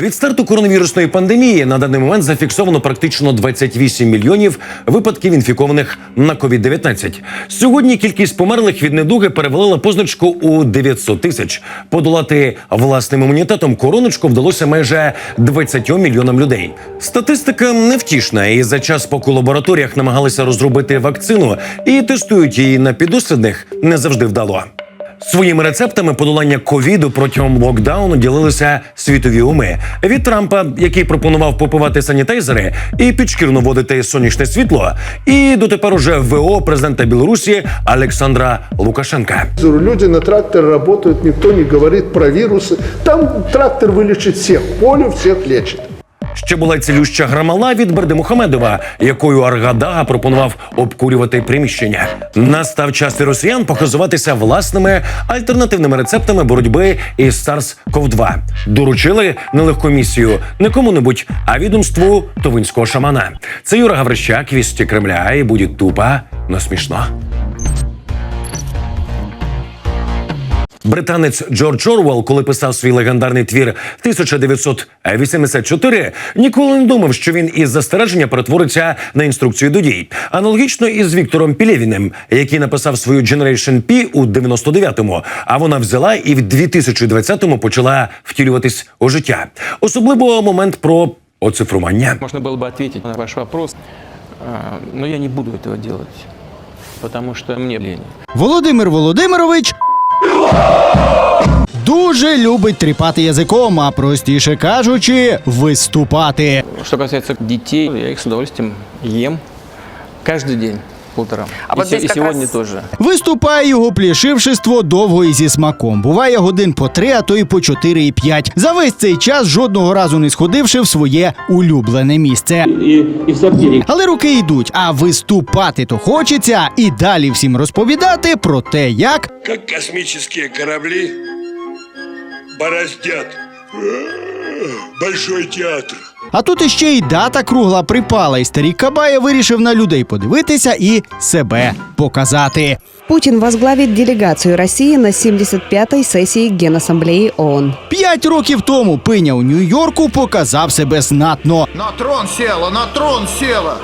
Від старту коронавірусної пандемії на даний момент зафіксовано практично 28 мільйонів випадків інфікованих на COVID-19. Сьогодні кількість померлих від недуги перевалила позначку у 900 тисяч. Подолати власним імунітетом короночку вдалося майже 20 мільйонам людей. Статистика невтішна, і за час, поки у лабораторіях намагалися розробити вакцину і тестують її на піддослідних, не завжди вдало. Своїми рецептами подолання ковіду протягом локдауну ділилися світові уми. Від Трампа, який пропонував попивати санітайзери і підшкірно водити сонячне світло, і дотепер уже ВО президента Білорусі Олександра Лукашенка. Люди на тракторе работают, никто не говорит про вирусы. Там трактор вылечит всех, поле всех лечит. Ще була цілюща грамала від Бердимухамедова, якою Аргадага пропонував обкурювати приміщення. Настав час і росіян показуватися власними альтернативними рецептами боротьби із SARS-CoV-2. Доручили нелегку місію не кому-небудь, а відомству тувинського шамана. Це Юра Гаврищак, «Вісті Кремля», і буде тупо, но смішно. Британець Джордж Орвелл, коли писав свій легендарний твір «1984», ніколи не думав, що він із застереження перетвориться на інструкцію до дій. Аналогічно із Віктором Пелєвіним, який написав свою Generation P у 99-му, а вона взяла і в 2020-му почала втілюватись у життя. Особливо момент про оцифрування. Можно было бы ответить на ваш вопрос, но я не буду этого делать, потому что мне лень. Володимир Володимирович дуже любить тріпати язиком, а простіше кажучи, виступати. Что касается детей, я их с удовольствием ем каждый день по утрам. И сегодня тоже. Виступає його плішившество довго і зі смаком. Буває годин по 3, а то і по 4 і 5. За весь цей час жодного разу не сходивши в своє улюблене місце. Але руки йдуть, а виступати то хочеться. І далі всім розповідати про те, як космические корабли бороздят Большой театр. А тут іще й дата кругла припала, і старий Кабая вирішив на людей подивитися і себе показати. Путин возглавит делегацию России на 75-й сессии Генассамблеи ООН. 5 років тому пиня у Нью-Йорку показав себе знатно. На трон села.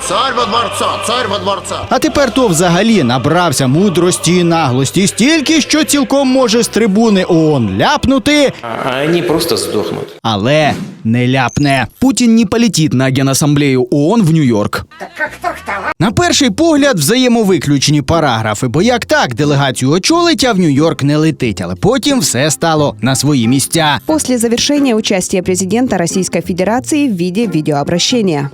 Царь во дворца, царь во дворца. А тепер то взагалі набрався мудрості і наглості стільки, що цілком може з трибуни ООН ляпнути, Они просто сдохнут. але не ляпне. Путин не полетит на Генассамблею ООН в Нью-Йорк. На перший погляд взаємовиключні параграфи, бо як так делегацію очолить, а в Нью-Йорк не летить, але потім все стало на свої місця. После завершения участия президента Российской Федерации в виде видеообращения.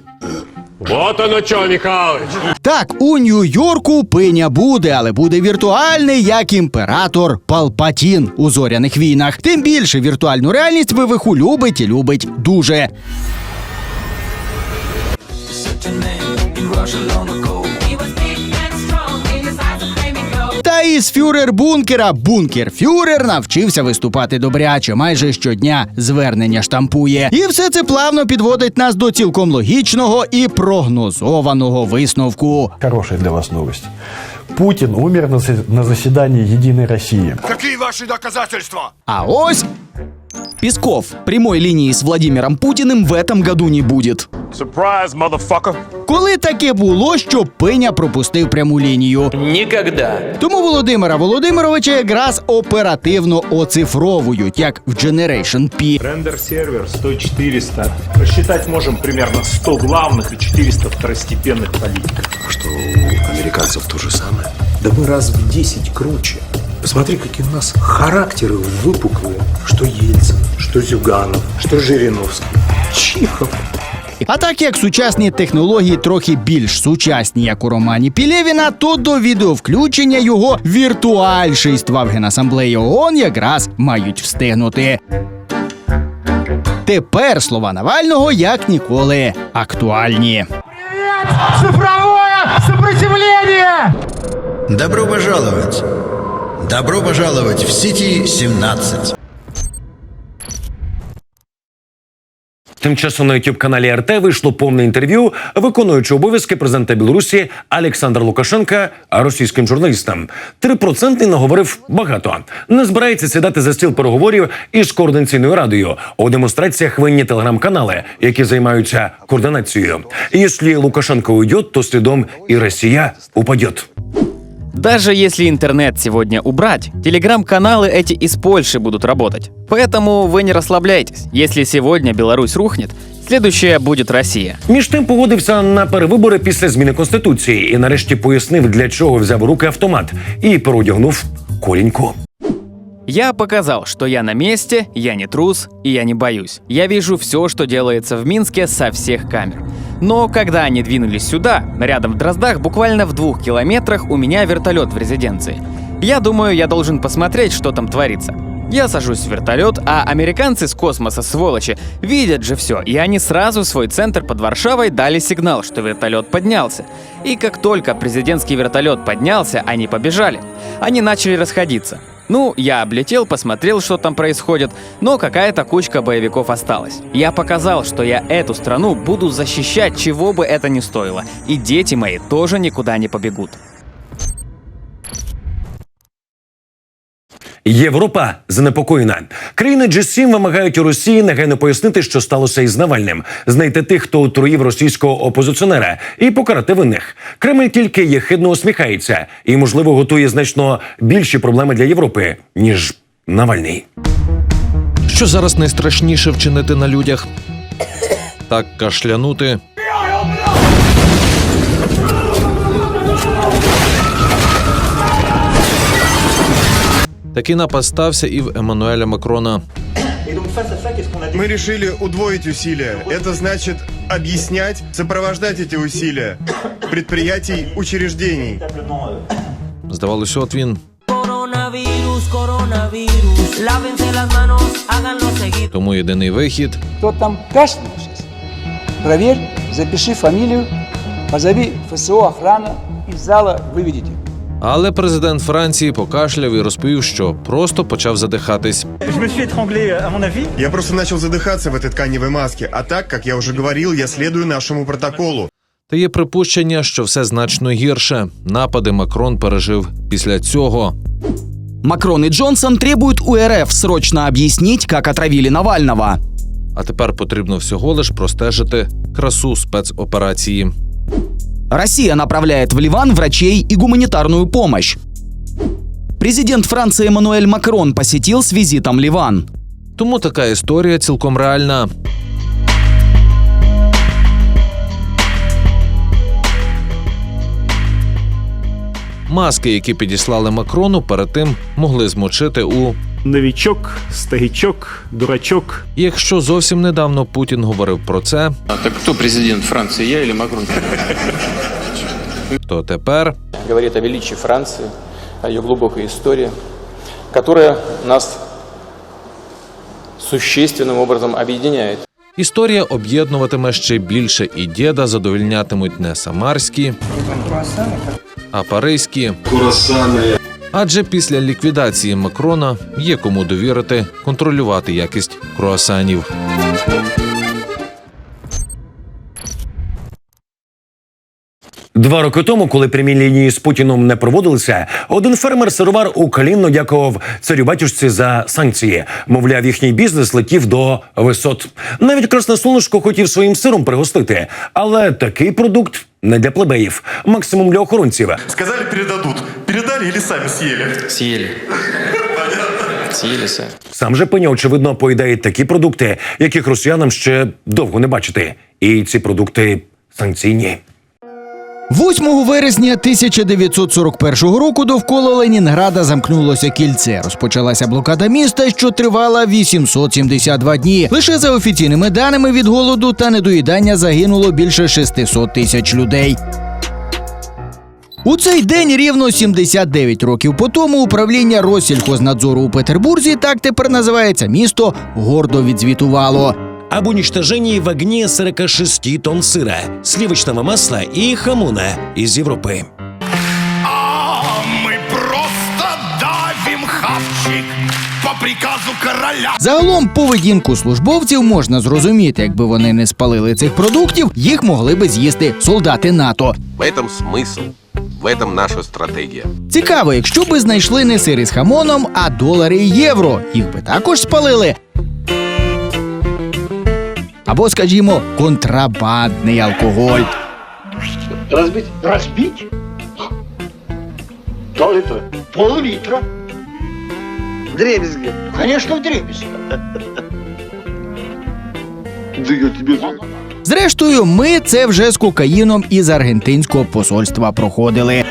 Вот оно что, Михайлович. Так, у Нью-Йорку пиня буде, але буде віртуальний, як імператор Палпатін у «Зоряних війнах». Тим більше віртуальну реальність ВВХ любить і любить дуже. Та із фюрер-бункера бункер-фюрер навчився виступати добряче, майже щодня звернення штампує. І все це плавно підводить нас до цілком логічного і прогнозованого висновку. Хорошая для вас новость. Путин умер на заседании Единой России. Какие ваши доказательства? А ось Песков. Прямой линии с Владимиром Путиным в этом году не будет. Surprise, motherfucker. коли таке було, що пиня пропустив пряму лінію. Никогда. Тому Володимира Володимировича якраз оперативно оцифровують, як в Generation P. Рендер-сервер 100-400. Рассчитать можем примерно 100 главных и 400 второстепенных политиков. Что у американцев то же самое? Да мы раз в 10 круче. Посмотри, какие у нас характеры выпуклые. Что Ельцин, что Зюганов, что Жириновский. Чихов. А так як сучасні технології трохи більш сучасні, як у романі Пелєвіна, то до відеовключення його віртуальшийства в Генасамблеї ООН якраз мають встигнути. Тепер слова Навального як ніколи актуальні. Привет! Цифровое сопротивление! Добро пожаловать! Добро пожаловать в Сити 17. Тим часом на YouTube-каналі РТ вийшло повне інтерв'ю виконуючого обов'язки президента Білорусі Олександра Лукашенка російським журналістам. 3% наговорив багато. Не збирається сідати за стіл переговорів із координаційною радою. У демонстраціях винні телеграм-канали, які займаються координацією. Якщо Лукашенко уйдет, то слідом і Росія упадет. Даже если интернет сегодня убрать, телеграм-каналы эти из Польши будут работать. Поэтому вы не расслабляйтесь. Если сегодня Беларусь рухнет, следующая будет Россия. Між тим погодився на перевибори після зміни Конституції і нарешті пояснив, для чого взяв у руки автомат і переодягнув коліньку. Я показал, что я на месте, я не трус и я не боюсь. Я вижу все, что делается в Минске со всех камер. Но когда они двинулись сюда, рядом в Дроздах, буквально в 2 километрах у меня вертолет в резиденции. Я думаю, я должен посмотреть, что там творится. Я сажусь в вертолет, а американцы с космоса, сволочи, видят же все, и они сразу в свой центр под Варшавой дали сигнал, что вертолет поднялся. И как только президентский вертолет поднялся, они побежали. Они начали расходиться. Ну, я облетел, посмотрел, что там происходит, но какая-то кучка боевиков осталась. Я показал, что я эту страну буду защищать, чего бы это ни стоило. И дети мои тоже никуда не побегут. Європа занепокоєна. Країни G7 вимагають у Росії негайно пояснити, що сталося із Навальним, знайти тих, хто отруїв російського опозиціонера, і покарати винних. Кремль тільки єхидно усміхається і, можливо, готує значно більші проблеми для Європи, ніж Навальний. Що зараз найстрашніше вчинити на людях? Так кашлянути. Такий напад стався і в Еммануеля Макрона. Мы решили удвоить усилия. Это значит объяснять, сопровождать эти усилия предприятий, учреждений. Здавалося, от він. Тому єдиний вихід. Кто там кашлянул сейчас? Проверь, запиши фамилию, позови ФСО, охрана, из зала выведите. Але президент Франції покашляв і розповів, що просто почав задихатись. Я просто начал задыхаться в этой тканевой маске, а так, как я уже говорил, я следую нашему протоколу. Та є припущення, що все значно гірше. Напади Макрон пережив після цього. Макрон и Джонсон требуют у РФ срочно объяснить, как отравили Навального. А тепер потрібно всього лиш простежити красу спецоперації. Россия направляет в Ливан врачей и гуманитарную помощь. Президент Франции Эммануэль Макрон посетил с визитом Ливан. Тому така історія цілком реальна. Маски, які підіслали Макрону, перед тим могли змочити у новичок, старичок, дурачок. І якщо зовсім недавно Путін говорив про це, Так кто президент Франции, я или Макрон? то тепер Говорит о величии Франции, о ее глубокой истории, которая нас существенным образом объединяет. історія об'єднуватиме ще більше, і діда задовольнятимуть не самарські, а паризькі. Адже після ліквідації Макрона є кому довірити контролювати якість круасанів. Два роки тому, коли прямі лінії з Путіном не проводилися, один фермер-сировар уклінно дякував царю-батюшці за санкції. Мовляв, їхній бізнес летів до висот. Навіть Красне Сонечко хотів своїм сиром пригостити. Але такий продукт не для плебеїв, максимум для охоронців. Сказали, передадут. Передали или сами съели? Съели. Съели сами. Сам же пеня, очевидно, поїдає такі продукти, яких росіянам ще довго не бачити. І ці продукти санкційні. 8 вересня 1941 року довкола Ленінграда замкнулося кільце. Розпочалася блокада міста, що тривала 872 дні. Лише за офіційними даними від голоду та недоїдання загинуло більше 600 тисяч людей. У цей день рівно 79 років по тому управління Россельхознадзору у Петербурзі, так тепер називається місто, гордо відзвітувало. Об уничтожении в огне 46 тонн сыра, сливочного масла и хамона из Европы. А мы просто давим красавчик по приказу короля. Загалом поведінку службовців можна зрозуміти. Якби вони не спалили цих продуктів, їх могли би з'їсти солдати НАТО. В этом смысл, в этом наша стратегия. Цікаво, якщо би знайшли не сир із хамоном, а долари і євро, їх би також спалили. Або, скажімо, контрабандний алкоголь. Разбить? Разбить? Да это пол-литра. Вдребезги? Конечно, вдребезги. Да я тебе... Зрештою, ми це вже з кокаїном із аргентинського посольства проходили.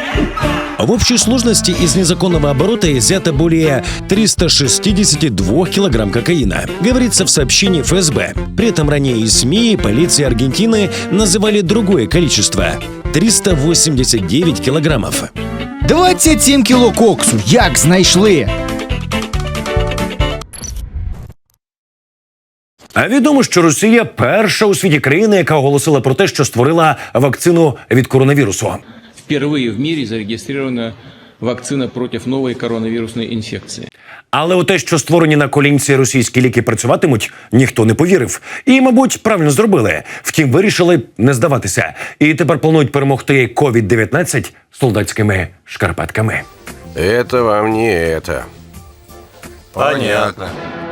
В общей сложности из незаконного оборота изъято более 362 килограмм кокаина, говорится в сообщении ФСБ. При этом ранее и СМИ, и полиция Аргентины называли другое количество – 389 килограммов. 27 кіло коксу. Як знайшли? А відомо, що Росія перша у світі країна, яка оголосила про те, що створила вакцину від коронавірусу. Впервые в мире зарегистрирована вакцина против новой коронавирусной инфекции. Але у те, що створені на колінці російські ліки працюватимуть, ніхто не повірив. І, мабуть, правильно зробили. Втім, вирішили не здаватися. І тепер планують перемогти COVID-19 солдатськими шкарпетками. Это вам не это. Понятно.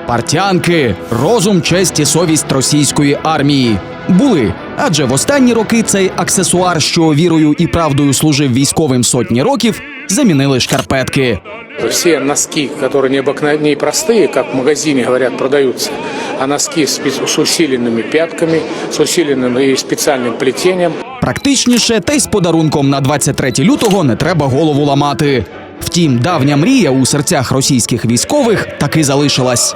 Партянки – розум, честь і совість російської армії. Були. Адже в останні роки цей аксесуар, що вірою і правдою служив військовим сотні років, замінили шкарпетки. Все носки, которые не простые, как в магазине, говорят, продаются, а носки с усиленными пятками, с усиленным и специальным плетением. Практичніше, та й з подарунком на 23 лютого не треба голову ламати. Втім, давня мрія у серцях російських військових таки залишилась.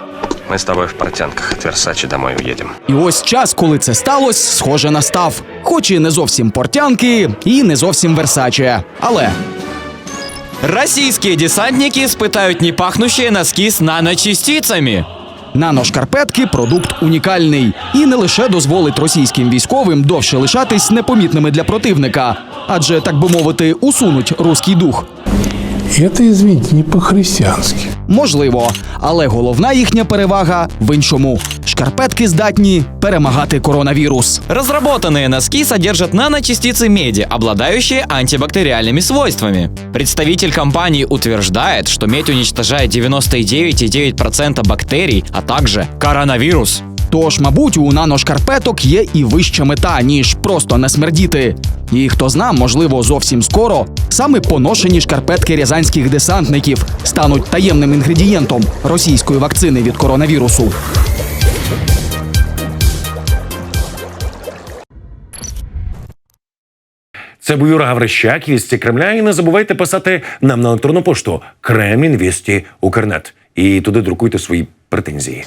Мы с тобой в портянках от Версачи домой уедем. І ось час, коли це сталося, схоже, настав. Хоч і не зовсім портянки, і не зовсім Версаче. Але... Российские десантники испытают непахнущие носки с наночастицами. Наношкарпетки – продукт унікальний. І не лише дозволить російським військовим довше лишатись непомітними для противника. Адже, так би мовити, усунуть руський дух. Это, извините, не по-христиански. Можливо, але головна їхня перевага в іншому. Шкарпетки здатні перемагати коронавірус. Разработанные носки содержат наночастицы меди, обладающие антибактериальными свойствами. Представитель компании утверждает, что медь уничтожает 99,9% бактерий, а также коронавирус. Тож, мабуть, у наношкарпеток є і вища мета, ніж просто не смердіти. І хто зна, можливо, зовсім скоро саме поношені шкарпетки рязанських десантників стануть таємним інгредієнтом російської вакцини від коронавірусу. Це був Юра Гаврищак, «Вісті Кремля». І не забувайте писати нам на електронну пошту Кремінвісті.Укрнет. І туди друкуйте свої претензії.